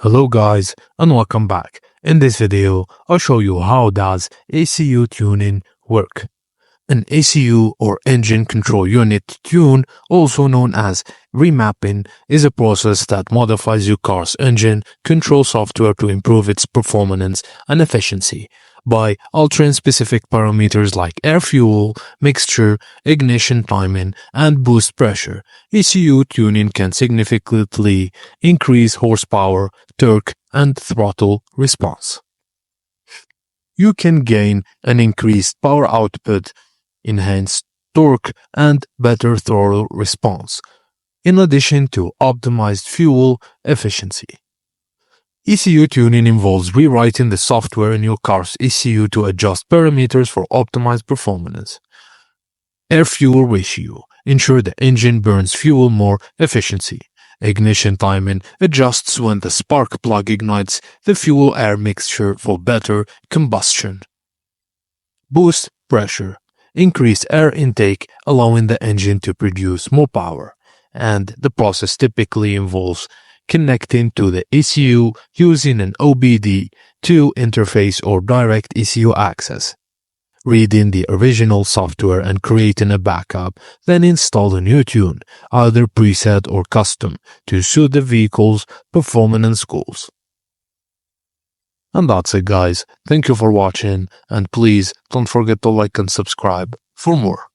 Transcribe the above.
Hello guys and welcome back. In this video, I'll show you how does ECU tuning work. An ECU or engine control unit tune, also known as remapping, is a process that modifies your car's engine control software to improve its performance and efficiency by altering specific parameters like air fuel, mixture, ignition timing, and boost pressure. ECU tuning can significantly increase horsepower, torque, and throttle response. You can gain an increased power output, enhanced torque, and better throttle response, in addition to optimized fuel efficiency. ECU tuning involves rewriting the software in your car's ECU to adjust parameters for optimized performance. Air-fuel ratio ensures the engine burns fuel more efficiently. Ignition timing adjusts when the spark plug ignites the fuel-air mixture for better combustion. Boost pressure increase air intake, allowing the engine to produce more power, and the process typically involves connecting to the ECU using an OBD2 interface or direct ECU access, reading the original software and creating a backup, then install a new tune, either preset or custom, to suit the vehicle's performance goals. And that's it guys, thank you for watching and please don't forget to like and subscribe for more.